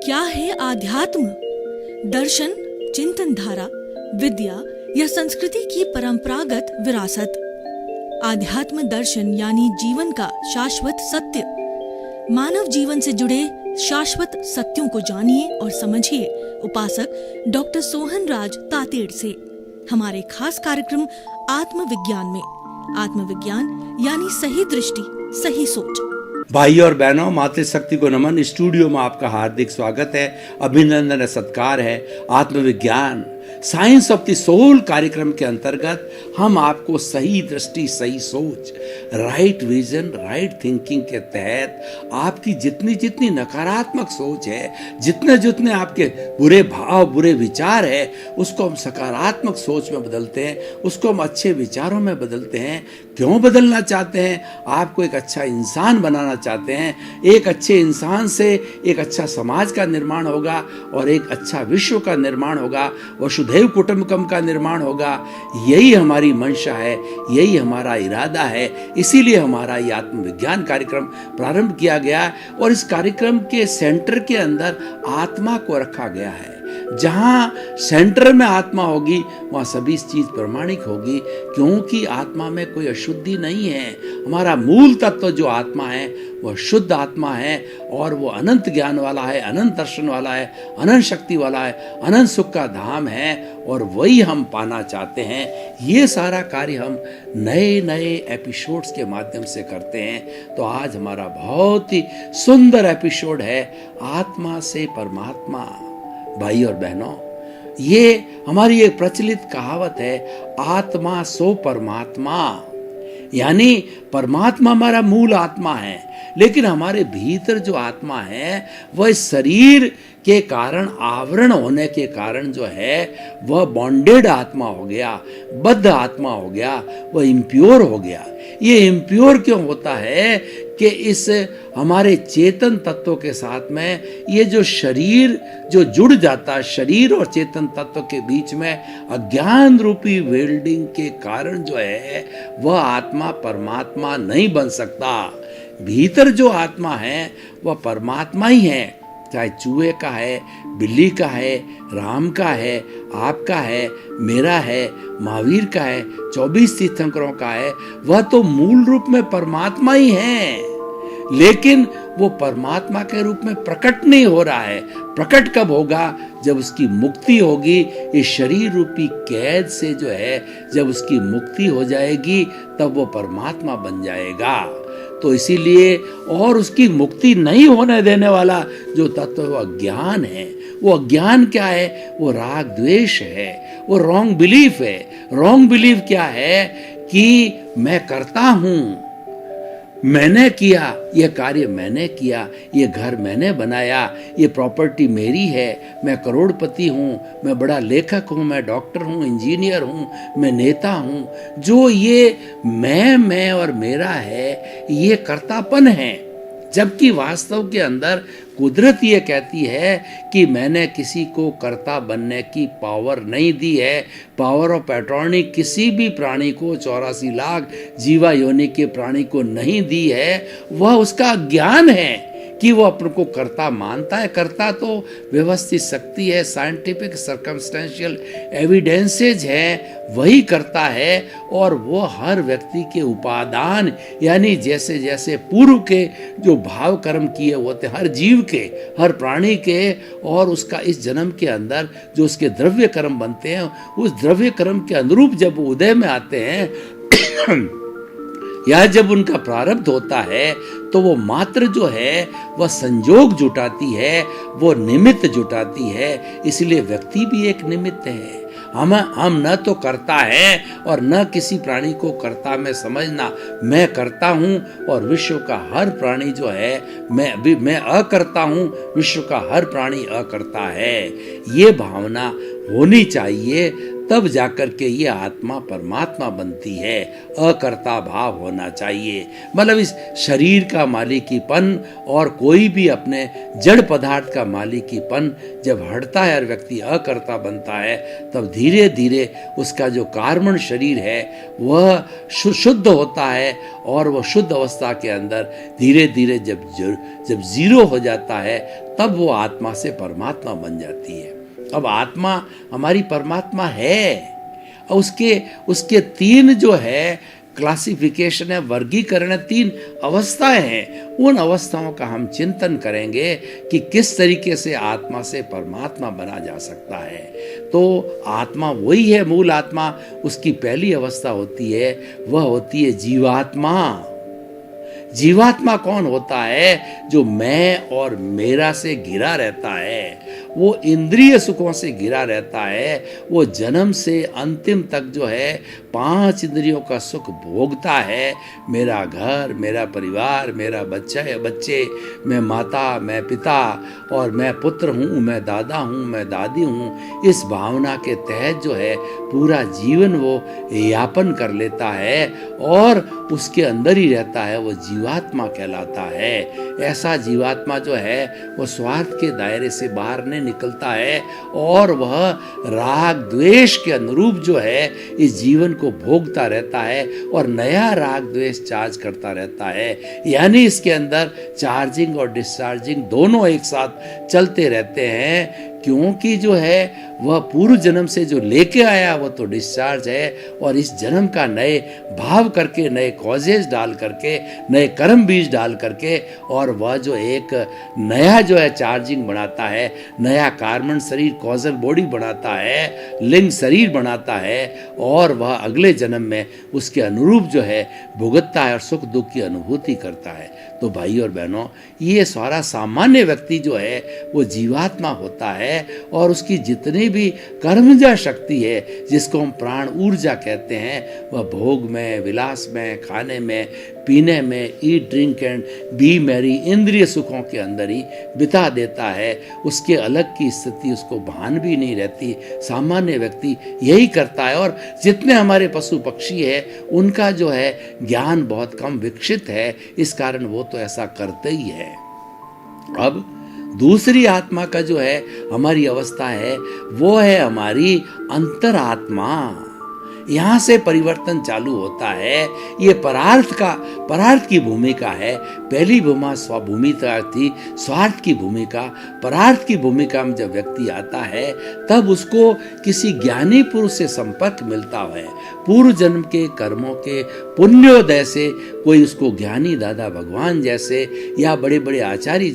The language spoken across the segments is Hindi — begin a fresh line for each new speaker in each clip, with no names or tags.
क्या है आध्यात्म? दर्शन, चिंतन धारा, विद्या या संस्कृति की परंपरागत विरासत। आध्यात्म दर्शन यानी जीवन का शाश्वत सत्य। मानव जीवन से जुड़े शाश्वत सत्यों को जानिए और समझिए उपासक डॉक्टर सोहन राज तातेड़ से हमारे खास कार्यक्रम आत्मविज्ञान में। आत्मविज्ञान यानी सही दृष्टि, सही सोच।
भाई और बहनों, मातृशक्ति को नमन। स्टूडियो में आपका हार्दिक स्वागत है, अभिनंदन है, सत्कार है। आत्मविज्ञान साइंस ऑफ द सोल कार्यक्रम के अंतर्गत हम आपको सही दृष्टि, सही सोच, राइट विजन, राइट थिंकिंग के तहत आपकी जितनी जितनी नकारात्मक सोच है, जितने जितने आपके बुरे भाव, बुरे विचार है, उसको हम सकारात्मक सोच में बदलते हैं, उसको हम अच्छे विचारों में बदलते हैं। क्यों बदलना चाहते हैं? आपको एक अच्छा इंसान बनाना चाहते हैं। एक अच्छे इंसान से एक अच्छा समाज का निर्माण होगा और एक अच्छा विश्व का निर्माण होगा, वसुधैव कुटुंबकम का निर्माण होगा। यही हमारी मंशा है, यही हमारा इरादा है। इसीलिए हमारा ये आत्मविज्ञान कार्यक्रम प्रारंभ किया गया और इस कार्यक्रम के सेंटर के अंदर आत्मा को रखा गया है। जहां सेंटर में आत्मा होगी वहां सभी चीज प्रमाणिक होगी, क्योंकि आत्मा में कोई अशुद्धि नहीं है। हमारा मूल तत्व जो आत्मा है वह शुद्ध आत्मा है और वो अनंत ज्ञान वाला है, अनंत दर्शन वाला है, अनंत शक्ति वाला है, अनंत सुख का धाम है और वही हम पाना चाहते हैं। ये सारा कार्य हम नए नए एपिसोड्स के माध्यम से करते हैं। तो आज हमारा बहुत ही सुंदर एपिसोड है आत्मा से परमात्मा। भाई और बहनों, ये हमारी एक प्रचलित कहावत है, आत्मा सो परमात्मा। यानी परमात्मा हमारा मूल आत्मा है, लेकिन हमारे भीतर जो आत्मा है वह शरीर के कारण, आवरण होने के कारण जो है वह बॉन्डेड आत्मा हो गया, बद्ध आत्मा हो गया, वह इम्प्योर हो गया। ये इम्प्योर क्यों होता है कि इस हमारे चेतन तत्व के साथ में ये जो शरीर जो जुड़ जाता है, शरीर और चेतन तत्व के बीच में अज्ञान रूपी वेल्डिंग के कारण जो है वह आत्मा परमात्मा नहीं बन सकता। भीतर जो आत्मा है वह परमात्मा ही है, चाहे चूहे का है, बिल्ली का है, राम का है, आपका है, मेरा है, महावीर का है, 24 तीर्थंकरों का है। वह तो मूल रूप में परमात्मा ही है, लेकिन वो परमात्मा के रूप में प्रकट नहीं हो रहा है। प्रकट कब होगा? जब उसकी मुक्ति होगी। इस शरीर रूपी कैद से जो है जब उसकी मुक्ति हो जाएगी तब वो परमात्मा बन जाएगा। तो इसीलिए, और उसकी मुक्ति नहीं होने देने वाला जो तत्व वो अज्ञान है। वो अज्ञान क्या है? वो राग द्वेष है, वो रॉन्ग बिलीफ है। रॉन्ग बिलीफ क्या है? कि मैं करता हूं, मैंने किया, ये कार्य मैंने किया, ये घर मैंने बनाया, ये प्रॉपर्टी मेरी है, मैं करोड़पति हूँ, मैं बड़ा लेखक हूँ, मैं डॉक्टर हूँ, इंजीनियर हूँ, मैं नेता हूँ। जो ये मैं और मेरा है, ये कर्तापन है। जबकि वास्तव के अंदर कुदरत ये कहती है कि मैंने किसी को कर्ता बनने की पावर नहीं दी है। पावर ऑफ अटॉर्नी किसी भी प्राणी को, 84 लाख जीवा योनि के प्राणी को नहीं दी है। वह उसका ज्ञान है कि वो अपने को कर्ता मानता है। कर्ता तो व्यवस्थित शक्ति है, साइंटिफिक सर्कमस्टेंशियल एविडेंसेज है, वही करता है। और वो हर व्यक्ति के उपादान, यानी जैसे जैसे पूर्व के जो भाव कर्म किए होते, हर जीव के, हर प्राणी के, और उसका इस जन्म के अंदर जो उसके द्रव्य कर्म बनते हैं, उस द्रव्य कर्म के अनुरूप जब उदय में आते हैं या जब उनका प्रारब्ध होता है, तो वो मात्र जो है वह संजोग जुटाती है, वो निमित्त जुटाती है। इसलिए व्यक्ति भी एक निमित्त है। हम न तो करता है और न किसी प्राणी को कर्ता में समझना। मैं करता हूँ और विश्व का हर प्राणी जो है, मैं अकर्ता हूँ, विश्व का हर प्राणी अकर्ता है। ये भावना होनी चाहिए, तब जाकर के ये आत्मा परमात्मा बनती है। अकर्ता भाव होना चाहिए, मतलब इस शरीर का मालिकीपन और कोई भी अपने जड़ पदार्थ का मालिकीपन जब हटता है और व्यक्ति अकर्ता बनता है, तब धीरे धीरे उसका जो कार्बन शरीर है वह शुद्ध होता है, और वह शुद्ध अवस्था के अंदर धीरे धीरे जब जीरो हो जाता है, तब वो आत्मा से परमात्मा बन जाती है। अब आत्मा हमारी परमात्मा है, और उसके तीन जो है क्लासिफिकेशन है, वर्गीकरण है, तीन अवस्थाएं हैं। उन अवस्थाओं का हम चिंतन करेंगे कि किस तरीके से आत्मा से परमात्मा बना जा सकता है। तो आत्मा वही है, मूल आत्मा। उसकी पहली अवस्था होती है, वह होती है जीवात्मा। जीवात्मा कौन होता है? जो मैं और मेरा से घिरा रहता है, वो इंद्रिय सुखों से घिरा रहता है, वो जन्म से अंतिम तक जो है 5 इंद्रियों का सुख भोगता है। मेरा घर, मेरा परिवार, मेरा बच्चे, मैं माता, मैं पिता, और मैं पुत्र हूँ, मैं दादा हूँ, मैं दादी हूँ। इस भावना के तहत जो है पूरा जीवन वो यापन कर लेता है, और उसके अंदर ही रहता है, वो जीवात्मा कहलाता है। ऐसा जीवात्मा जो है वो स्वार्थ के दायरे से बाहर नहीं निकलता है, और वह राग द्वेष के अनुरूप जो है इस जीवन को भोगता रहता है, और नया राग द्वेष चार्ज करता रहता है। यानी इसके अंदर चार्जिंग और डिस्चार्जिंग दोनों एक साथ चलते रहते हैं, क्योंकि जो है वह पूर्व जन्म से जो लेके आया वो तो डिस्चार्ज है, और इस जन्म का नए भाव करके, नए कॉजेज डाल करके, नए कर्म बीज डाल करके, और वह जो एक नया जो है चार्जिंग बनाता है, नया कार्बन शरीर, कॉजल बॉडी बनाता है, लिंग शरीर बनाता है, और वह अगले जन्म में उसके अनुरूप जो है भुगतता है और सुख दुख की अनुभूति करता है। तो भाई और बहनों, ये सारा सामान्य व्यक्ति जो है वो जीवात्मा होता है, और उसकी जितनी भी कर्मजा शक्ति है, जिसको हम प्राण ऊर्जा कहते हैं, वह भोग में, विलास में, खाने में, पीने में, eat drink and B Mary, इंद्रिय सुखों के अंदर ही बिता देता है। उसके अलग की स्थिति उसको भान भी नहीं रहती। सामान्य व्यक्ति यही करता है, और जितने हमारे पशु पक्षी है उनका जो है ज्ञान बहुत कम विकसित है, इस कारण वो तो ऐसा करते ही है। अब दूसरी आत्मा का जो है हमारी अवस्था है, वो है हमारी अंतरात्मा। यहाँ से परिवर्तन चालू होता है। ये परार्थ की भूमिका है। पहली भूमिका थी स्वार्थ की भूमिका। परार्थ की भूमिका में जब व्यक्ति आता है, तब उसको किसी ज्ञानी पुरुष से संपर्क मिलता है। पूर्व जन्म के कर्मों के पुण्योदय से कोई उसको ज्ञानी दादा भगवान जैसे, या बड़े बड़े आचार्य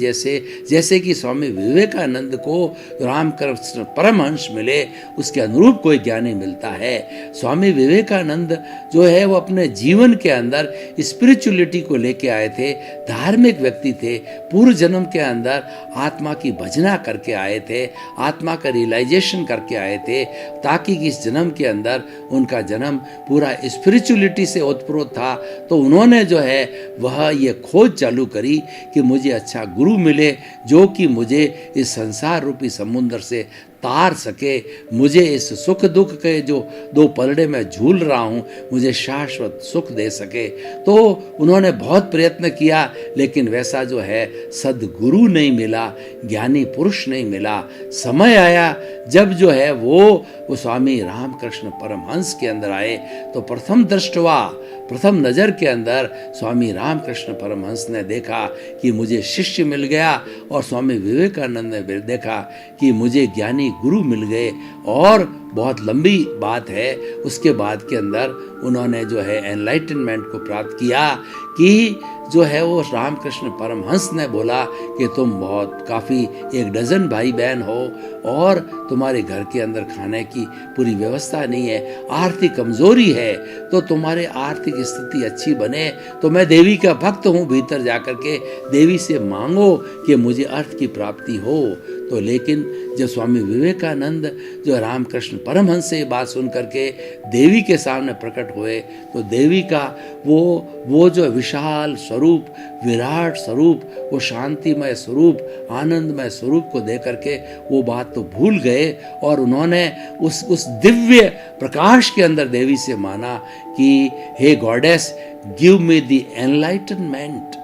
जैसे कि स्वामी विवेकानंद को रामकृष्ण परमहंस मिले, उसके अनुरूप कोई ज्ञानी मिलता है। स्वामी विवेकानंद जो है वो अपने जीवन के अंदर स्पिरिचुअलिटी को लेके आए थे, धार्मिक व्यक्ति थे। पूर्व जन्म के अंदर आत्मा की भजना करके आए थे, आत्मा का रियलाइजेशन करके आए थे, ताकि इस जन्म के अंदर उनका जन्म पूरा स्पिरिचुअलिटी से ओतप्रोत था। तो उन्होंने जो है वह ये खोज चालू करी कि मुझे अच्छा गुरु मिले, जो कि मुझे इस संसार रूपी समुद्र से तार सके, मुझे इस सुख दुख के जो दो पलड़े में झूल रहा हूँ, मुझे शाश्वत सुख दे सके। तो उन्होंने बहुत प्रयत्न किया, लेकिन वैसा जो है सद्गुरु नहीं मिला, ज्ञानी पुरुष नहीं मिला। समय आया जब जो है वो स्वामी रामकृष्ण परमहंस के अंदर आए, तो प्रथम नज़र के अंदर स्वामी रामकृष्ण परमहंस ने देखा कि मुझे शिष्य मिल गया, और स्वामी विवेकानंद ने देखा कि मुझे ज्ञानी गुरु मिल गए। और बहुत लंबी बात है, उसके बाद के अंदर उन्होंने जो है एनलाइटनमेंट को प्राप्त किया, कि जो है वो रामकृष्ण परमहंस ने बोला कि तुम बहुत काफ़ी 1 डज़न भाई बहन हो, और तुम्हारे घर के अंदर खाने की पूरी व्यवस्था नहीं है, आर्थिक कमजोरी है, तो तुम्हारे आर्थिक स्थिति अच्छी बने तो मैं देवी का भक्त हूँ, भीतर जाकर के देवी से मांगो कि मुझे अर्थ की प्राप्ति हो। तो लेकिन जब स्वामी विवेकानंद जो रामकृष्ण परमहंस से बात सुन करके देवी के सामने प्रकट हुए, तो देवी का वो जो विशाल स्वरूप, विराट स्वरूप, वो शांतिमय स्वरूप, आनंदमय स्वरूप को देख करके वो बात तो भूल गए और उन्होंने उस दिव्य प्रकाश के अंदर देवी से माना कि हे goddess, give me the enlightenment,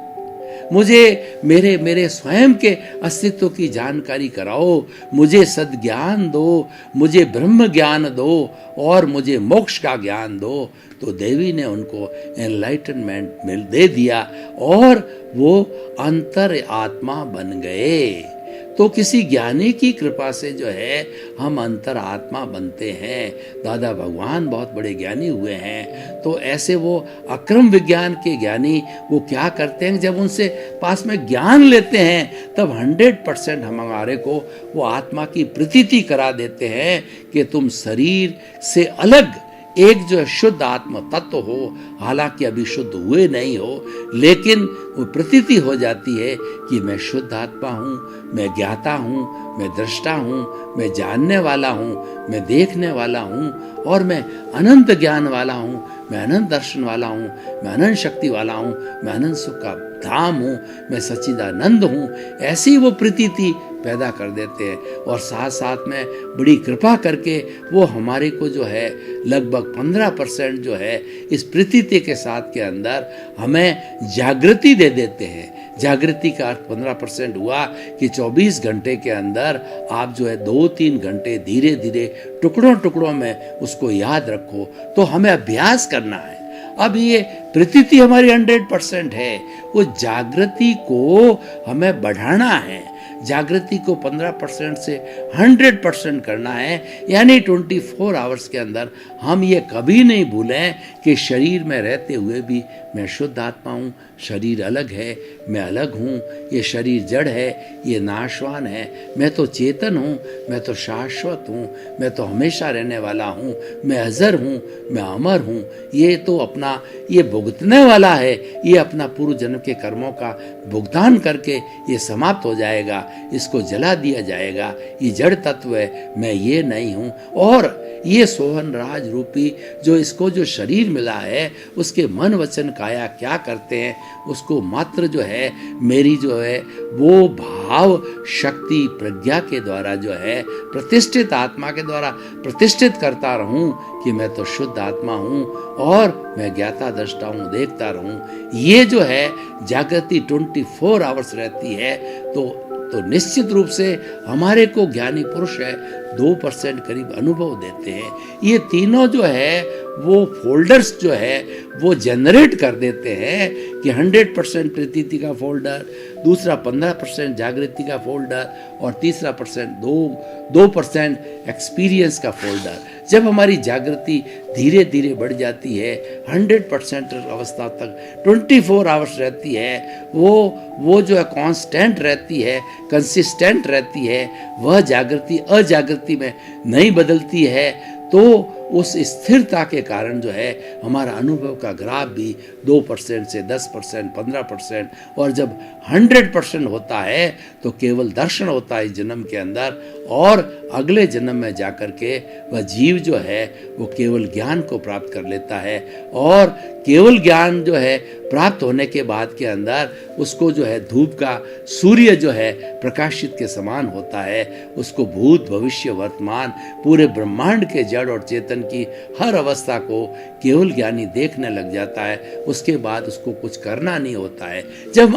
मुझे मेरे स्वयं के अस्तित्व की जानकारी कराओ, मुझे सद्ज्ञान दो, मुझे ब्रह्म ज्ञान दो और मुझे मोक्ष का ज्ञान दो। तो देवी ने उनको एनलाइटनमेंट दे दिया और वो अंतर आत्मा बन गए। तो किसी ज्ञानी की कृपा से जो है हम अंतर आत्मा बनते हैं। दादा भगवान बहुत बड़े ज्ञानी हुए हैं, तो ऐसे वो अक्रम विज्ञान के ज्ञानी वो क्या करते हैं, जब उनसे पास में ज्ञान लेते हैं तब 100% हमारे को वो आत्मा की प्रतीति करा देते हैं कि तुम शरीर से अलग एक जो शुद्ध आत्म तत्व हो, हालांकि अभी शुद्ध हुए नहीं हो, लेकिन वो प्रतीति हो जाती है कि मैं शुद्ध आत्मा हूँ, मैं ज्ञाता हूँ, मैं दृष्टा हूँ, मैं जानने वाला हूँ, मैं देखने वाला हूँ और मैं अनंत ज्ञान वाला हूँ, मैं अनंत दर्शन वाला हूँ, मैं अनंत शक्ति वाला हूँ, मैं अनंत सुख का धाम हूँ, मैं सच्चिदानंद हूँ। ऐसी वो प्रतीति पैदा कर देते हैं और साथ साथ में बड़ी कृपा करके वो हमारे को जो है लगभग 15% जो है इस प्रतीति के साथ के अंदर हमें जागृति दे देते हैं। जागृति का अर्थ 15% हुआ कि 24 घंटे के अंदर आप जो है 2-3 घंटे धीरे धीरे टुकड़ों टुकड़ों में उसको याद रखो। तो हमें अभ्यास करना है। अब ये प्रतीति हमारी 100% है, वो जागृति को हमें बढ़ाना है। जागृति को 15% से 100% करना है, यानी 24 आवर्स के अंदर हम ये कभी नहीं भूलें कि शरीर में रहते हुए भी मैं शुद्ध आत्मा हूँ, शरीर अलग है, मैं अलग हूँ, ये शरीर जड़ है, ये नाशवान है, मैं तो चेतन हूँ, मैं तो शाश्वत हूँ, मैं तो हमेशा रहने वाला हूँ, मैं अजर हूँ, मैं अमर हूँ। ये तो अपना ये भुगतने वाला है, ये अपना पूर्व जन्म के कर्मों का भुगतान करके ये समाप्त हो जाएगा, इसको जला दिया जाएगा, ये जड़ तत्व है, मैं ये नहीं हूँ। और ये सोहन राज रूपी जो इसको जो शरीर मिला है उसके मन वचन काया क्या करते हैं, उसको मात्र जो है मेरी जो है वो भाव शक्ति प्रज्ञा के द्वारा जो है प्रतिष्ठित आत्मा के द्वारा प्रतिष्ठित करता रहूं कि मैं तो शुद्ध आत्मा हूं और मैं ज्ञाता दृष्टा हूं, देखता रहूं। ये जो है जागृति 24 आवर्स रहती है। तो निश्चित रूप से हमारे को ज्ञानी पुरुष है 2% करीब अनुभव देते हैं। ये तीनों जो है वो फोल्डर्स जो है वो जनरेट कर देते हैं कि 100% प्रतीति का फोल्डर, दूसरा 15% जागृति का फोल्डर और तीसरा 2% एक्सपीरियंस का फोल्डर। जब हमारी जागृति धीरे धीरे बढ़ जाती है 100% अवस्था तक 24 आवर्स रहती है, वो जो है कांस्टेंट रहती है, कंसिस्टेंट रहती है, वह जागृति अजागृति में नहीं बदलती है, तो उस स्थिरता के कारण जो है हमारा अनुभव का ग्राफ भी 2% से 10%, 15% और जब 100% होता है तो केवल दर्शन होता है इस जन्म के अंदर, और अगले जन्म में जाकर के वह जीव जो है वो केवल ज्ञान को प्राप्त कर लेता है। और केवल ज्ञान जो है प्राप्त होने के बाद के अंदर उसको जो है धूप का सूर्य जो है प्रकाशित के समान होता है। उसको भूत भविष्य वर्तमान पूरे ब्रह्मांड के जड़ और चेतन की हर अवस्था को केवल ज्ञानी देखने लग जाता है। उसके बाद उसको कुछ करना नहीं होता है। जब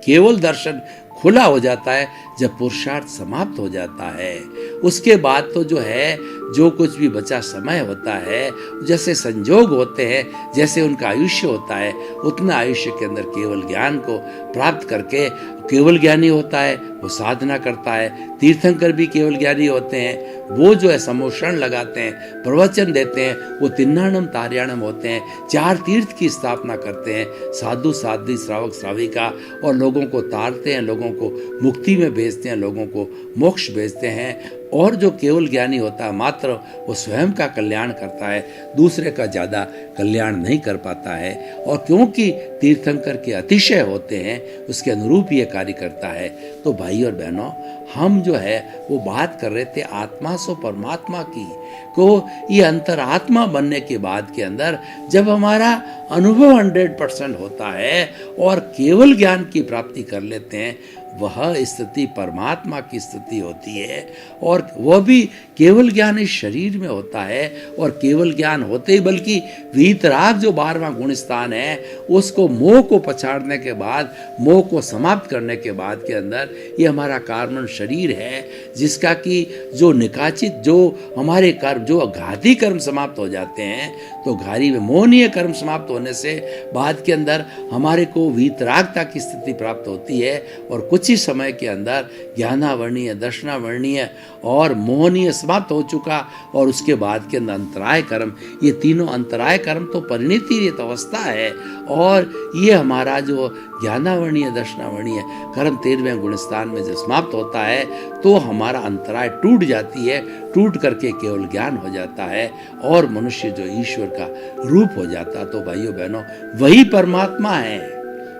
केवल दर्शन खुला हो जाता है, जब पुरुषार्थ समाप्त हो जाता है, उसके बाद तो जो है जो कुछ भी बचा समय होता है, जैसे संजोग होते हैं, जैसे उनका आयुष्य होता है, उतना आयुष्य के अंदर केवल ज्ञान को प्राप्त करके केवल ज्ञानी होता है, वो साधना करता है। तीर्थंकर भी केवल ज्ञानी होते हैं, वो जो है समोषण लगाते हैं, प्रवचन देते हैं, वो तिन्नाणम तार्याणम होते हैं, 4 तीर्थ की स्थापना करते हैं, साधु साध्वी श्रावक श्राविका, और लोगों को तारते हैं, लोगों को मुक्ति में भेजते हैं, लोगों को मोक्ष भेजते हैं। और जो केवल ज्ञानी होता है मात्र वो स्वयं का कल्याण करता है, दूसरे का ज़्यादा कल्याण नहीं कर पाता है। और क्योंकि तीर्थंकर के अतिशय होते हैं उसके अनुरूप ये कार्य करता है। तो भाई भाई और बहनों, हम जो है वो बात कर रहे थे आत्मा सो परमात्मा की को, ये अंतरात्मा बनने के बाद के अंदर जब हमारा अनुभव 100% होता है और केवल ज्ञान की प्राप्ति कर लेते हैं, वह स्थिति परमात्मा की स्थिति होती है। और वह भी केवल ज्ञान इस शरीर में होता है, और केवल ज्ञान होते ही बल्कि वीतराग जो 12वां गुण स्थान है, उसको मोह को पछाड़ने के बाद, मोह को समाप्त करने के बाद के अंदर ये हमारा कार्बन शरीर है, जिसका कि जो निकाचित, जो हमारे कर्म, जो घाती कर्म समाप्त हो जाते हैं, तो घारी में मोहनीय कर्म समाप्त होने से बाद के अंदर हमारे को वीतरागता की स्थिति प्राप्त होती है। और कुछ ही समय के अंदर ज्ञानावर्णीय, दर्शनावर्णीय और मोहनीय समाप्त हो चुका, और उसके बाद के अंदर अंतराय कर्म, ये तीनों अंतराय कर्म तो परिणति अवस्था है। और ये हमारा जो ज्ञानावर्णीय, दर्शनावर्णीय कर्म 13वें गुणस्थान में जब समाप्त होता है, तो हमारा अंतराय टूट जाती है, टूट करके केवल ज्ञान हो जाता है, और मनुष्य जो ईश्वर का रूप हो जाता। तो भाइयों बहनों, वही परमात्मा है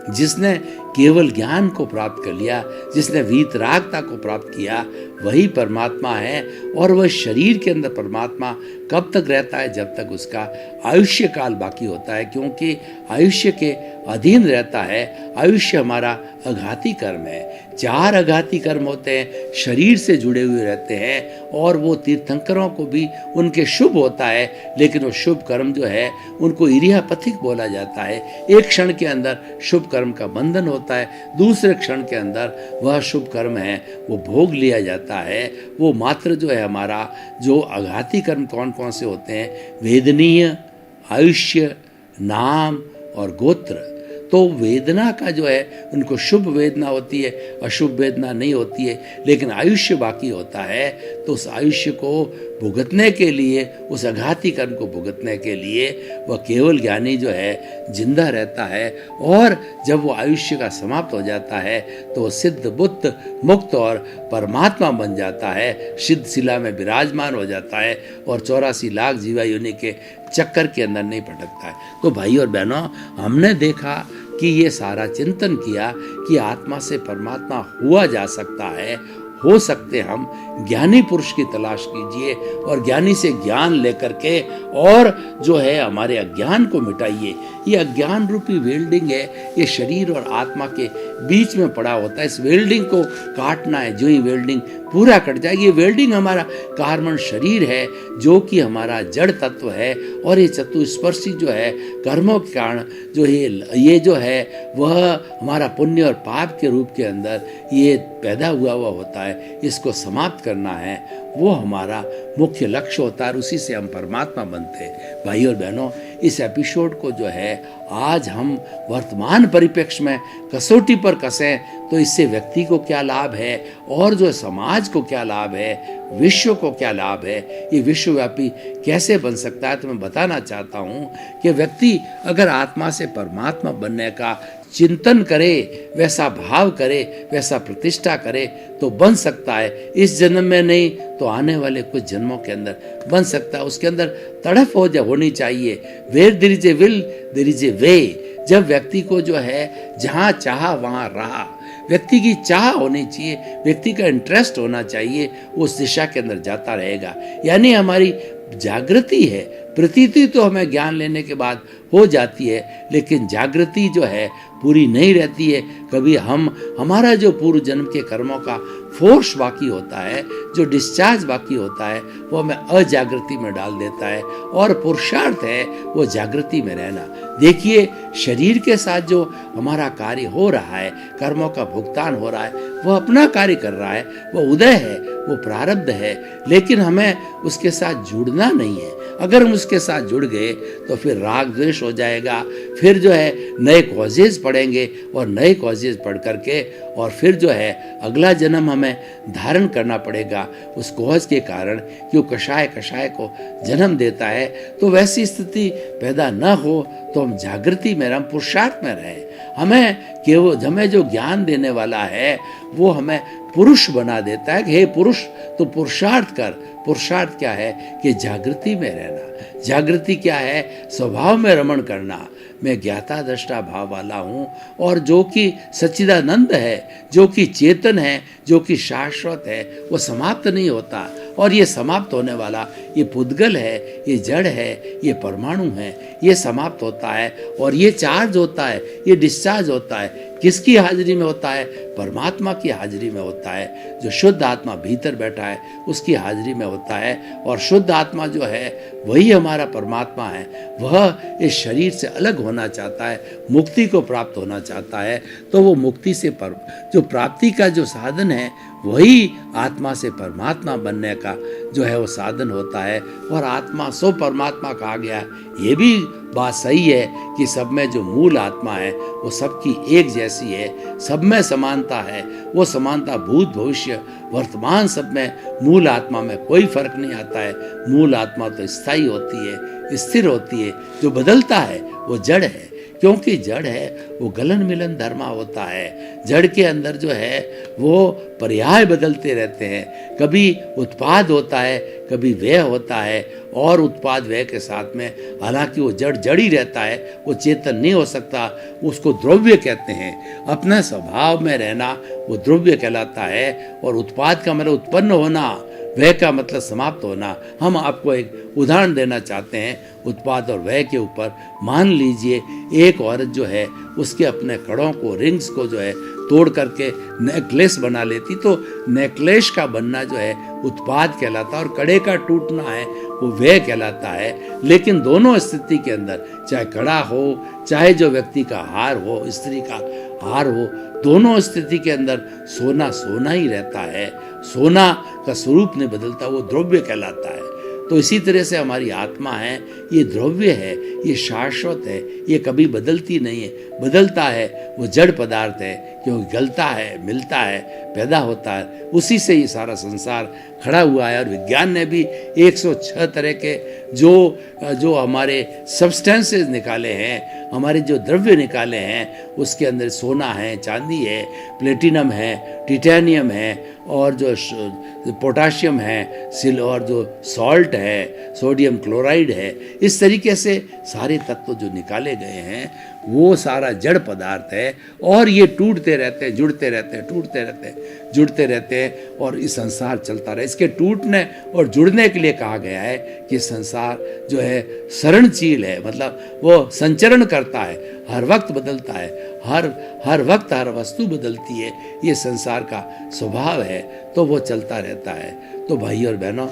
जिसने केवल ज्ञान को प्राप्त कर लिया, जिसने वीतरागता को प्राप्त किया, वही परमात्मा है। और वह शरीर के अंदर परमात्मा कब तक रहता है? जब तक उसका आयुष्य काल बाकी होता है, क्योंकि आयुष्य के अधीन रहता है। आयुष्य हमारा अघाती कर्म है, 4 अघाती कर्म होते हैं, शरीर से जुड़े हुए रहते हैं, और वो तीर्थंकरों को भी उनके शुभ होता है, लेकिन वो शुभ कर्म जो है उनको इरियापथिक बोला जाता है। एक क्षण के अंदर शुभ कर्म का बंधन होता है, दूसरे क्षण के अंदर वह शुभ कर्म है वो भोग लिया जाता है। वो मात्र जो है हमारा जो अघाती कर्म कौन कौन से होते हैं? वेदनीय, आयुष्य, नाम और गोत्र। तो वेदना का जो है उनको शुभ वेदना होती है, अशुभ वेदना नहीं होती है, लेकिन आयुष्य बाकी होता है। तो उस आयुष्य को भुगतने के लिए, उस अघाती कर्म को भुगतने के लिए वह केवल ज्ञानी जो है जिंदा रहता है। और जब वो आयुष्य का समाप्त हो जाता है तो वो सिद्ध बुद्ध मुक्त और परमात्मा बन जाता है, सिद्ध शिला में विराजमान हो जाता है, और 84 लाख जीवा योनि के चक्कर के अंदर नहीं भटकता है। तो भाई और बहनों, हमने देखा कि ये सारा चिंतन किया कि आत्मा से परमात्मा हुआ जा सकता है, हो सकते हम। ज्ञानी पुरुष की तलाश कीजिए और ज्ञानी से ज्ञान लेकर के और जो है हमारे अज्ञान को मिटाइए। ये अज्ञान रूपी वेल्डिंग है, ये शरीर और आत्मा के बीच में पड़ा होता है। इस वेल्डिंग को काटना है, जो ही वेल्डिंग पूरा कट जाएगी। ये वेल्डिंग हमारा कार्बन शरीर है, जो कि हमारा जड़ तत्व है, और ये चतुस्पर्शी जो है कर्मों के कारण जो है ये जो है वह हमारा पुण्य और पाप के रूप के अंदर ये पैदा हुआ होता है। इसको समाप्त करना है, वो हमारा मुख्य लक्ष्य होता है, और उसी से हम परमात्मा बनते हैं। भाई और बहनों, इस एपिसोड को जो है आज हम वर्तमान परिप्रेक्ष्य में कसौटी पर कसें तो इससे व्यक्ति को क्या लाभ है, और जो समाज को क्या लाभ है, विश्व को क्या लाभ है, ये विश्वव्यापी कैसे बन सकता है। तो मैं बताना चाहता हूँ कि व्यक्ति अगर आत्मा से परमात्मा बनने का चिंतन करे, वैसा भाव करे, वैसा प्रतिष्ठा करे, तो बन सकता है। इस जन्म में नहीं तो आने वाले कुछ जन्मों के अंदर बन सकता है। उसके अंदर तड़फ होनी चाहिए। Where there is a will there is a way. जब व्यक्ति को जो है जहाँ चाहा वहाँ रहा, व्यक्ति की चाह होनी चाहिए, व्यक्ति का इंटरेस्ट होना चाहिए, उस दिशा के अंदर जाता रहेगा। यानी हमारी जागृति है, प्रतीति तो हमें ज्ञान लेने के बाद हो जाती है, लेकिन जागृति जो है पूरी नहीं रहती है। कभी हमारा जो पूर्व जन्म के कर्मों का फोर्स बाकी होता है, जो डिस्चार्ज बाकी होता है, वो हमें अजागृति में डाल देता है, और पुरुषार्थ है वो जागृति में रहना। देखिए, शरीर के साथ जो हमारा कार्य हो रहा है, कर्मों का भुगतान हो रहा है, वह अपना कार्य कर रहा है, वो उदय है, वो प्रारब्ध है, लेकिन हमें उसके साथ जुड़ना नहीं है। अगर हम उसके साथ जुड़ गए तो फिर राग द्वेष हो जाएगा, फिर जो है नए कॉजेज पढ़ेंगे, और नए कॉजेज पढ़ करके और फिर जो है अगला जन्म हमें धारण करना पड़ेगा उस कॉज के कारण कि वो कषाय को जन्म देता है। तो वैसी स्थिति पैदा न हो तो हम जागृति में, हम पुरुषार्थ में रहें। हमें जो ज्ञान देने वाला है वो हमें पुरुष बना देता है कि हे पुरुष, तो पुरुषार्थ कर। पुरुषार्थ क्या है कि जागृति में रहना। जागृति क्या है? स्वभाव में रमण करना। मैं ज्ञाता दृष्टा भाव वाला हूँ, और जो कि सच्चिदानंद है जो कि चेतन है, जो कि शाश्वत है, वो समाप्त नहीं होता। और ये समाप्त होने वाला ये पुद्गल है, ये जड़ है, ये परमाणु है, ये समाप्त होता है और ये चार्ज होता है, ये डिस्चार्ज होता है। किसकी हाजिरी में होता है? परमात्मा की हाजिरी में होता है। जो शुद्ध आत्मा भीतर बैठा है उसकी हाजिरी में होता है। और शुद्ध आत्मा जो है वही हमारा परमात्मा है। वह इस शरीर से अलग होना चाहता है, मुक्ति को प्राप्त होना चाहता है। तो वो मुक्ति से जो प्राप्ति का जो साधन है वही आत्मा से परमात्मा बनने का जो है वो साधन होता है। और आत्मा सो परमात्मा कहा गया। ये भी बात सही है कि सब में जो मूल आत्मा है वो सबकी एक जैसी है, सब में समानता है। वो समानता भूत भविष्य वर्तमान सब में मूल आत्मा में कोई फर्क नहीं आता है। मूल आत्मा तो स्थायी होती है, स्थिर होती है। जो बदलता है वो जड़ है, क्योंकि जड़ है वो गलन मिलन धर्मा होता है। जड़ के अंदर जो है वो पर्याय बदलते रहते हैं। कभी उत्पाद होता है, कभी व्यय होता है। और उत्पाद व्यय के साथ में हालांकि वो जड़ जड़ ही रहता है, वो चेतन नहीं हो सकता। उसको द्रव्य कहते हैं। अपने स्वभाव में रहना वो द्रव्य कहलाता है। और उत्पाद का मतलब उत्पन्न होना, व्यय का मतलब समाप्त होना। हम आपको एक उदाहरण देना चाहते हैं उत्पाद और व्यय के ऊपर। मान लीजिए एक औरत जो है उसके अपने कड़ों को, रिंग्स को जो है तोड़ करके नेकलेस बना लेती, तो नेकलेस का बनना जो है उत्पाद कहलाता है और कड़े का टूटना है वो व्यय कहलाता है। लेकिन दोनों स्थिति के अंदर, चाहे कड़ा हो, चाहे जो व्यक्ति का हार हो, स्त्री का हार हो, दोनों स्थिति के अंदर सोना सोना ही रहता है। सोना का स्वरूप नहीं बदलता, वो द्रव्य कहलाता है। तो इसी तरह से हमारी आत्मा है, ये द्रव्य है, ये शाश्वत है, ये कभी बदलती नहीं है। बदलता है वो जड़ पदार्थ है, क्योंकि गलता है, मिलता है, पैदा होता है। उसी से ये सारा संसार खड़ा हुआ है। और विज्ञान ने भी 106 तरह के जो हमारे सब्सटेंसेस निकाले हैं, हमारे जो द्रव्य निकाले हैं, उसके अंदर सोना है, चांदी है, प्लेटिनम है, टिटेनियम है, और जो पोटाशियम है, और जो सॉल्ट है, सोडियम क्लोराइड है। इस तरीके से सारे तत्व जो निकाले गए हैं वो सारा जड़ पदार्थ है। और ये टूटते रहते हैं, जुड़ते रहते हैं, टूटते रहते हैं, जुड़ते रहते हैं। और इस संसार चलता रहे। इसके टूटने और जुड़ने के लिए कहा गया है कि संसार जो है सरणशील है, मतलब वो संचरण करता है, हर वक्त बदलता है, हर वक्त हर वस्तु बदलती है। ये संसार का स्वभाव है, तो वो चलता रहता है। तो भाई और बहनों,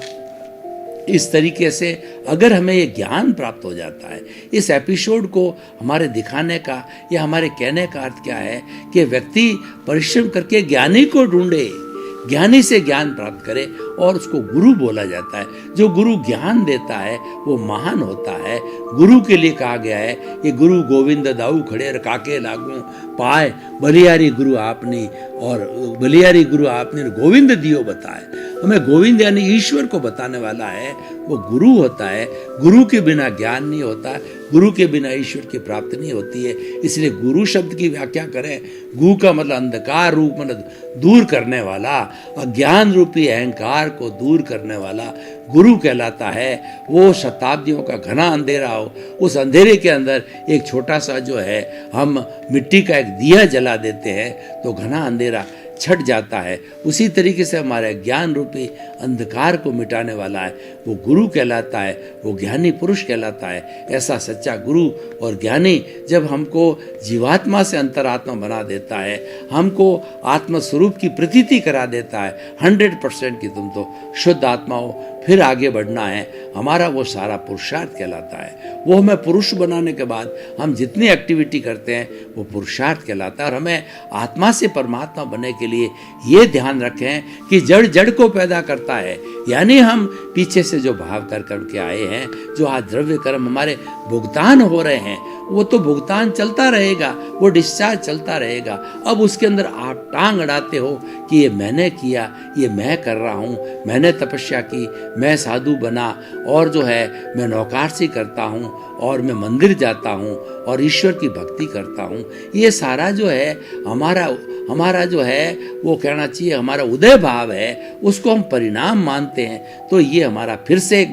इस तरीके से अगर हमें ये ज्ञान प्राप्त हो जाता है, इस एपिसोड को हमारे दिखाने का या हमारे कहने का अर्थ क्या है कि व्यक्ति परिश्रम करके ज्ञानी को ढूंढे, ज्ञानी से ज्ञान प्राप्त करे, और उसको गुरु बोला जाता है। जो गुरु ज्ञान देता है वो महान होता है। गुरु के लिए कहा गया है कि गुरु गोविंद दाऊ खड़े काके लागू पाए, बलियारी गुरु आपने, और बलियारी गुरु आपने गोविंद दियो बताए। हमें गोविंद यानी ईश्वर को बताने वाला है, वो गुरु होता है। गुरु के बिना ज्ञान नहीं होता, गुरु के बिना ईश्वर की प्राप्ति नहीं होती है। इसलिए गुरु शब्द की व्याख्या करें, गु का मतलब अंधकार रूप, मतलब दूर करने वाला, अज्ञान रूपी अहंकार को दूर करने वाला गुरु कहलाता है। वो शताब्दियों का घना अंधेरा हो, उस अंधेरे के अंदर एक छोटा सा जो है हम मिट्टी का एक दिया जला देते हैं तो घना अंधेरा छट जाता है। उसी तरीके से हमारे ज्ञान रूपी अंधकार को मिटाने वाला है वो गुरु कहलाता है, वो ज्ञानी पुरुष कहलाता है। ऐसा सच्चा गुरु और ज्ञानी जब हमको जीवात्मा से अंतरात्मा बना देता है, हमको आत्मस्वरूप की प्रतीति करा देता है 100% की तुम तो शुद्ध आत्मा हो, फिर आगे बढ़ना है, हमारा वो सारा पुरुषार्थ कहलाता है। वो हमें पुरुष बनाने के बाद हम जितनी एक्टिविटी करते हैं वो पुरुषार्थ कहलाता है। और हमें आत्मा से परमात्मा बनने के लिए ये ध्यान रखें कि जड़ जड़ को पैदा करता है। यानी हम पीछे से जो भाव कर करके आए हैं, जो आज द्रव्य कर्म हमारे भुगतान हो रहे हैं, वो तो भुगतान चलता रहेगा, वो डिस्चार्ज चलता रहेगा। अब उसके अंदर आप टांग अड़ाते हो कि ये मैंने किया, ये मैं कर रहा हूँ, मैंने तपस्या की, मैं साधु बना, और जो है मैं नौकारसी करता हूँ, और मैं मंदिर जाता हूँ, और ईश्वर की भक्ति करता हूँ। ये सारा जो है हमारा जो है वो कहना चाहिए हमारा उदय भाव है, उसको हम परिणाम मानते मानते हैं तो ये हमारा फिर से एक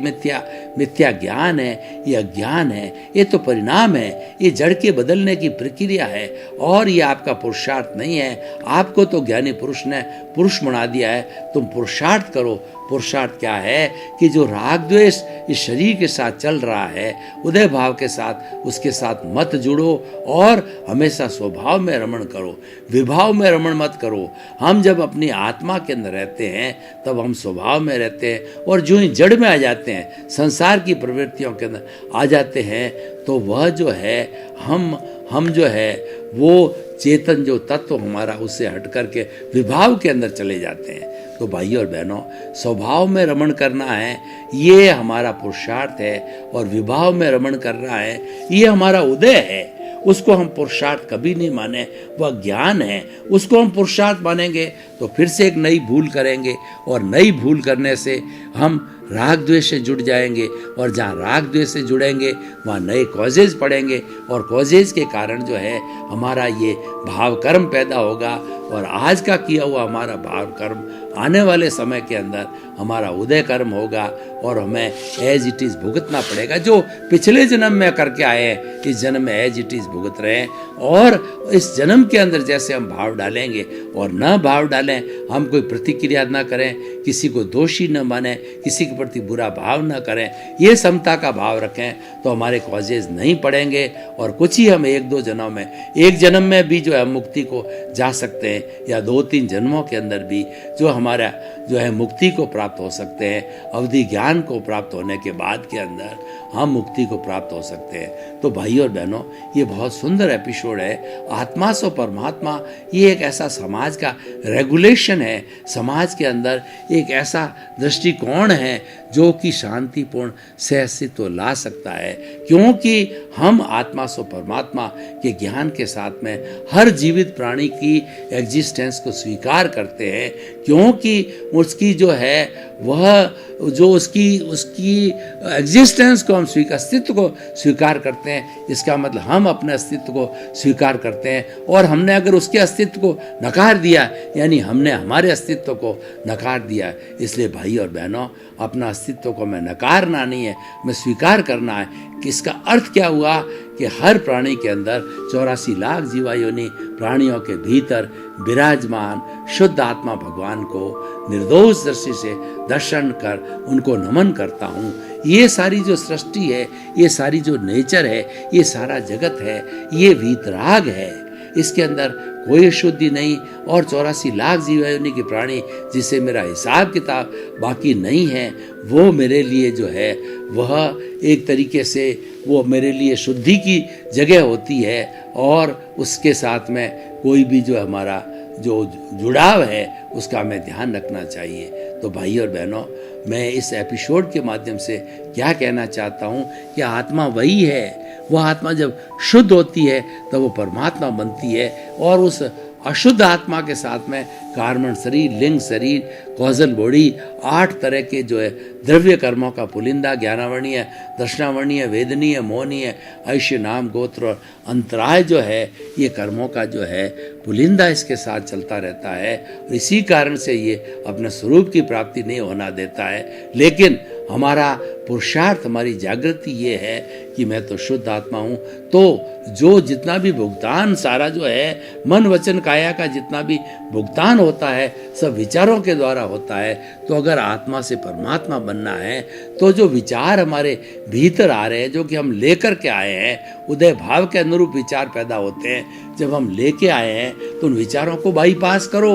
मिथ्या ज्ञान है, ये अज्ञान है, ये तो परिणाम है, ये जड़ के बदलने की प्रक्रिया है और ये आपका पुरुषार्थ नहीं है। आपको तो ज्ञानी पुरुष ने पुरुष बना दिया है, तुम पुरुषार्थ करो। पुरुषार्थ क्या है कि जो राग द्वेष इस शरीर के साथ चल रहा है, उदय भाव के साथ उसके साथ मत जुड़ो और हमेशा स्वभाव में रमण करो, विभाव में रमण मत करो। हम जब अपनी आत्मा के अंदर रहते हैं तब हम स्वभाव में रहते हैं और जो ही जड़ में आ जाते हैं, संसार की प्रवृत्तियों के अंदर आ जाते हैं, तो वह जो है हम जो है वो चेतन जो तत्व हमारा उससे हट करके विभाव के अंदर चले जाते हैं। तो भाइयों और बहनों, स्वभाव में रमण करना है ये हमारा पुरुषार्थ है और विभाव में रमण करना है ये हमारा उदय है। उसको हम पुरुषार्थ कभी नहीं माने, वह ज्ञान है। उसको हम पुरुषार्थ मानेंगे तो फिर से एक नई भूल करेंगे और नई भूल करने से हम राग द्वेष से जुड़ जाएंगे और जहाँ राग द्वेष से जुड़ेंगे वहाँ नए कॉजेज पड़ेंगे और कॉजेज के कारण जो है हमारा ये भाव कर्म पैदा होगा और आज का किया हुआ हमारा भाव कर्म आने वाले समय के अंदर हमारा उदय कर्म होगा और हमें एज इट इज़ भुगतना पड़ेगा। जो पिछले जन्म में करके आए हैं इस जन्म में एज इट इज़ भुगत रहे हैं और इस जन्म के अंदर जैसे हम भाव डालेंगे और न भाव डालें, हम कोई प्रतिक्रिया न करें, किसी को दोषी न माने, किसी के प्रति बुरा भाव न करें, ये समता का भाव रखें तो हमारे कॉजेज नहीं पड़ेंगे और कुछ ही हम एक जन्म में भी जो है मुक्ति को जा सकते हैं या 2-3 जन्मों के अंदर भी जो हमारा जो है मुक्ति को प्राप्त हो सकते हैं। अवधि ज्ञान को प्राप्त होने के बाद के अंदर हम मुक्ति को प्राप्त हो सकते हैं। तो भाइयों और बहनों, ये बहुत सुंदर एपिसोड है। आत्मा सो परमात्मा ये एक ऐसा समाज का रेगुलेशन है, समाज के अंदर एक ऐसा दृष्टिकोण है जो कि शांतिपूर्ण सहअस्तित्व ला सकता है, क्योंकि हम आत्मा सो परमात्मा के ज्ञान के साथ में हर जीवित प्राणी की एग्जिस्टेंस को स्वीकार करते हैं, क्योंकि उसकी जो है वह जो उसकी एग्जिस्टेंस को हम अस्तित्व को स्वीकार करते हैं। इसका मतलब हम अपने अस्तित्व को स्वीकार करते हैं और हमने अगर उसके अस्तित्व को नकार दिया यानी हमने हमारे अस्तित्व को नकार दिया। इसलिए भाई और बहनों, अपना अस्तित्व को मैं नकारना नहीं है, मैं स्वीकार करना है। कि इसका अर्थ क्या हुआ कि हर प्राणी के अंदर 84 लाख जीवायोनि प्राणियों के भीतर विराजमान शुद्ध आत्मा भगवान को निर्दोष दृष्टि से दर्शन कर उनको नमन करता हूँ। ये सारी जो सृष्टि है, ये सारी जो नेचर है, ये सारा जगत है, ये वीतराग है। इसके अंदर कोई शुद्धि नहीं और 84 लाख जीवायोनि के प्राणी जिसे मेरा हिसाब किताब बाकी नहीं है, वो मेरे लिए जो है वह एक तरीके से वो मेरे लिए शुद्धि की जगह होती है और उसके साथ में कोई भी जो हमारा जो जुड़ाव है उसका हमें ध्यान रखना चाहिए। तो भाई और बहनों, मैं इस एपिसोड के माध्यम से क्या कहना चाहता हूँ कि आत्मा वही है। वह आत्मा जब शुद्ध होती है तब वो परमात्मा बनती है और उस अशुद्ध आत्मा के साथ में कार्बन शरीर, लिंग शरीर, कॉजल बॉडी, 8 तरह के जो है द्रव्य कर्मों का पुलिंदा, ज्ञानावर्णीय, दर्शनावर्णीय, वेदनीय, मोहनीय, ऐश्य, नाम, गोत्र और अंतराय जो है, ये कर्मों का जो है पुलिंदा इसके साथ चलता रहता है और इसी कारण से ये अपने स्वरूप की प्राप्ति नहीं होना देता है। लेकिन हमारा पुरुषार्थ, हमारी जागृति ये है कि मैं तो शुद्ध आत्मा हूँ। तो जो जितना भी भुगतान सारा जो है मन वचन काया का जितना भी भुगतान होता है सब विचारों के द्वारा होता है। तो अगर आत्मा से परमात्मा बनना है तो जो विचार हमारे भीतर आ रहे हैं, जो कि हम लेकर के आए हैं, उदय भाव के अनुरूप विचार पैदा होते हैं। जब हम लेके आए हैं तो उन विचारों को बाईपास करो,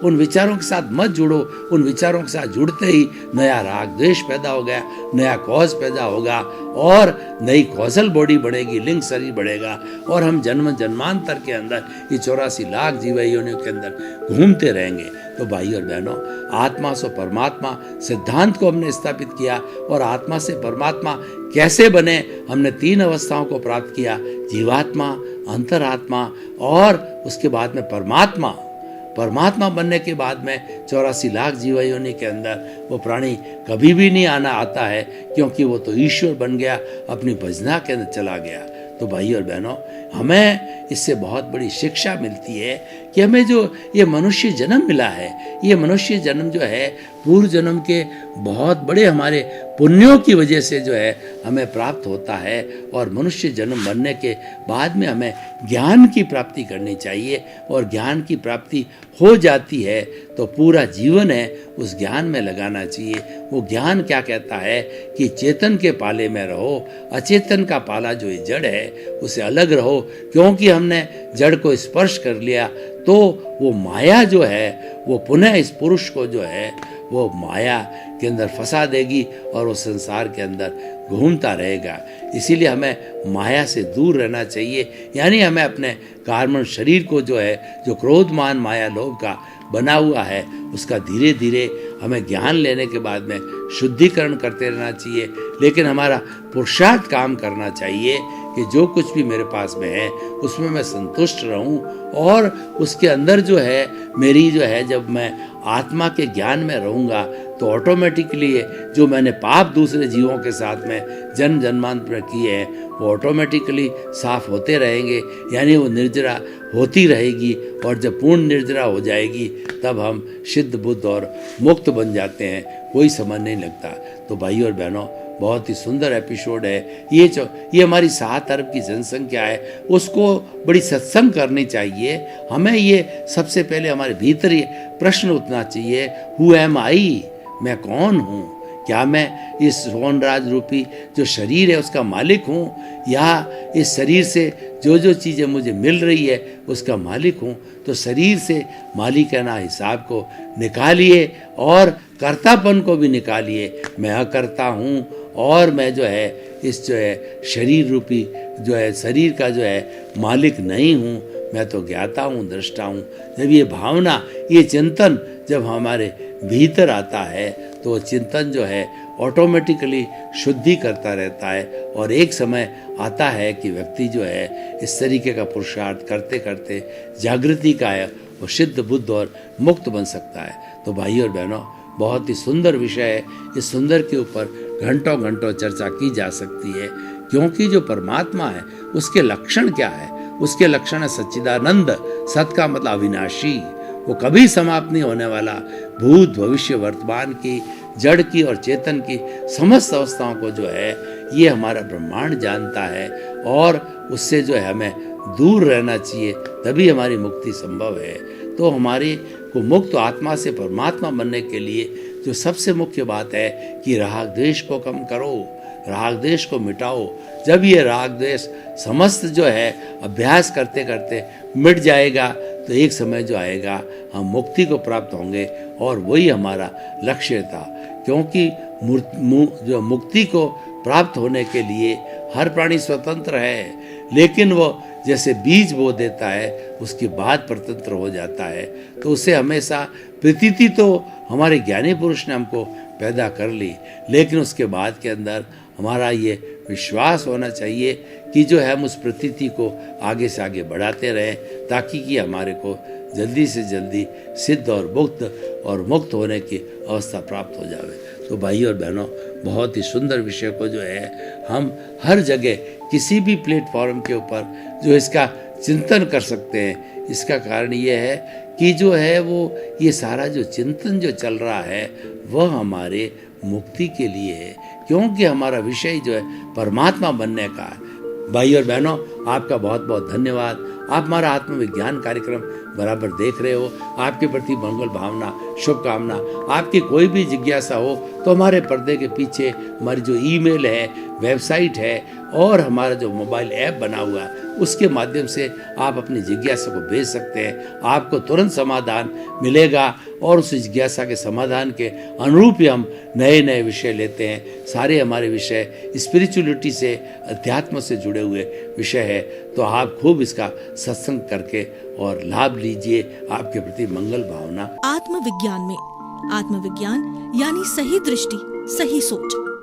उन विचारों के साथ मत जुड़ो। उन विचारों के साथ जुड़ते ही नया राग द्वेष पैदा हो गया, नया कॉज पैदा होगा और नई कॉजल बॉडी बढ़ेगी, लिंग शरीर बढ़ेगा और हम जन्म जन्मांतर के अंदर ये 84 लाख जीवयोनियों के अंदर घूमते रहेंगे। तो भाई और बहनों, आत्मा से परमात्मा सिद्धांत को हमने स्थापित किया और आत्मा से परमात्मा कैसे बने, हमने 3 अवस्थाओं को प्राप्त किया, जीवात्मा, अंतरात्मा और उसके बाद में परमात्मा। परमात्मा बनने के बाद में 84 लाख जीवयोनि के अंदर वो प्राणी कभी भी नहीं आता है, क्योंकि वो तो ईश्वर बन गया, अपनी भजना के अंदर चला गया। तो भाई और बहनों, हमें इससे बहुत बड़ी शिक्षा मिलती है कि हमें जो ये मनुष्य जन्म मिला है, ये मनुष्य जन्म जो है पूर्व जन्म के बहुत बड़े हमारे पुण्यों की वजह से जो है हमें प्राप्त होता है। और मनुष्य जन्म बनने के बाद में हमें ज्ञान की प्राप्ति करनी चाहिए, और ज्ञान की प्राप्ति हो जाती है तो पूरा जीवन है उस ज्ञान में लगाना चाहिए। वो ज्ञान क्या कहता है कि चेतन के पाले में रहो, अचेतन का पाला जो ये जड़ है उसे अलग रहो, क्योंकि हमने जड़ को स्पर्श कर लिया तो वो माया जो है वो पुनः इस पुरुष को जो है वो माया के अंदर फंसा देगी और वो संसार के अंदर घूमता रहेगा। इसीलिए हमें माया से दूर रहना चाहिए, यानी हमें अपने कार्बन शरीर को जो है, जो क्रोध मान माया लोभ का बना हुआ है, उसका धीरे धीरे हमें ज्ञान लेने के बाद में शुद्धिकरण करते रहना चाहिए। लेकिन हमारा पुरुषार्थ काम करना चाहिए कि जो कुछ भी मेरे पास में है उसमें मैं संतुष्ट रहूं, और उसके अंदर जो है मेरी जो है, जब मैं आत्मा के ज्ञान में रहूंगा तो ऑटोमेटिकली जो मैंने पाप दूसरे जीवों के साथ में जन्म जन्मांतर में किए हैं वो ऑटोमेटिकली साफ होते रहेंगे, यानी वो निर्जरा होती रहेगी। और जब पूर्ण निर्जरा हो जाएगी तब हम सिद्ध बुद्ध और मुक्त बन जाते हैं, कोई समझ नहीं लगता। तो भाई और बहनों, बहुत ही सुंदर एपिसोड है ये हमारी 7 अरब की जनसंख्या है, उसको बड़ी सत्संग करनी चाहिए। हमें ये सबसे पहले हमारे भीतर ये प्रश्न उठना चाहिए, हु एम आई, मैं कौन हूँ? क्या मैं इस सोनराज रूपी जो शरीर है उसका मालिक हूँ, या इस शरीर से जो जो चीज़ें मुझे मिल रही है उसका मालिक हूँ? तो शरीर से मालिकाना हिसाब को निकालिए और कर्तापन को भी निकालिए। मैं अकर्ता हूँ और मैं जो है इस जो है शरीर रूपी जो है शरीर का जो है मालिक नहीं हूँ, मैं तो ज्ञाता हूँ, दृष्टा हूँ। जब ये भावना, ये चिंतन जब हमारे भीतर आता है तो चिंतन जो है ऑटोमेटिकली शुद्धि करता रहता है, और एक समय आता है कि व्यक्ति जो है इस तरीके का पुरुषार्थ करते करते जागृति का है वो सिद्ध बुद्ध और मुक्त बन सकता है। तो भाई और बहनों, बहुत ही सुंदर विषय है, इस सुंदर के ऊपर घंटों घंटों चर्चा की जा सकती है, क्योंकि जो परमात्मा है उसके लक्षण क्या है? उसके लक्षण है सच्चिदानंद, सत का मतलब अविनाशी, वो कभी समाप्त नहीं होने वाला, भूत भविष्य वर्तमान की, जड़ की और चेतन की समस्त अवस्थाओं को जो है ये हमारा ब्रह्मांड जानता है, और उससे जो है हमें दूर रहना चाहिए, तभी हमारी मुक्ति संभव है। तो हमारे को मुक्त आत्मा से परमात्मा बनने के लिए जो सबसे मुख्य बात है कि राग द्वेष को कम करो, राग द्वेष को मिटाओ। जब ये राग द्वेष समस्त जो है अभ्यास करते करते मिट जाएगा तो एक समय जो आएगा हम मुक्ति को प्राप्त होंगे, और वही हमारा लक्ष्य था। क्योंकि जो मुक्ति को प्राप्त होने के लिए हर प्राणी स्वतंत्र है, लेकिन वो जैसे बीज बो देता है उसके बाद स्वतंत्र हो जाता है। तो उसे हमेशा प्रतीति तो हमारे ज्ञानी पुरुष ने हमको पैदा कर ली, लेकिन उसके बाद के अंदर हमारा ये विश्वास होना चाहिए कि जो है हम उस प्रतीति को आगे से आगे बढ़ाते रहें, ताकि कि हमारे को जल्दी से जल्दी सिद्ध और मुक्त होने की अवस्था प्राप्त हो जावे। तो भाई और बहनों, बहुत ही सुंदर विषय को जो है हम हर जगह किसी भी प्लेटफॉर्म के ऊपर जो इसका चिंतन कर सकते हैं। इसका कारण ये है कि जो है वो ये सारा जो चिंतन जो चल रहा है वह हमारे मुक्ति के लिए है, क्योंकि हमारा विषय जो है परमात्मा बनने का है। भाई और बहनों, आपका बहुत बहुत धन्यवाद। आप हमारा आत्मविज्ञान कार्यक्रम बराबर देख रहे हो। आपके प्रति मंगल भावना, शुभकामना। आपकी कोई भी जिज्ञासा हो तो हमारे पर्दे के पीछे हमारी जो ईमेल है, वेबसाइट है और हमारा जो मोबाइल ऐप बना हुआ है उसके माध्यम से आप अपनी जिज्ञासा को भेज सकते हैं। आपको तुरंत समाधान मिलेगा, और उस जिज्ञासा के समाधान के अनुरूप ही हम नए नए विषय लेते हैं। सारे हमारे विषय स्पिरिचुअलिटी से, अध्यात्म से जुड़े हुए विषय है। तो आप खूब इसका सत्संग करके और लाभ लीजिए। आपके प्रति मंगल भावना।
आत्मविज्ञान में आत्मविज्ञान यानी सही दृष्टि, सही सोच।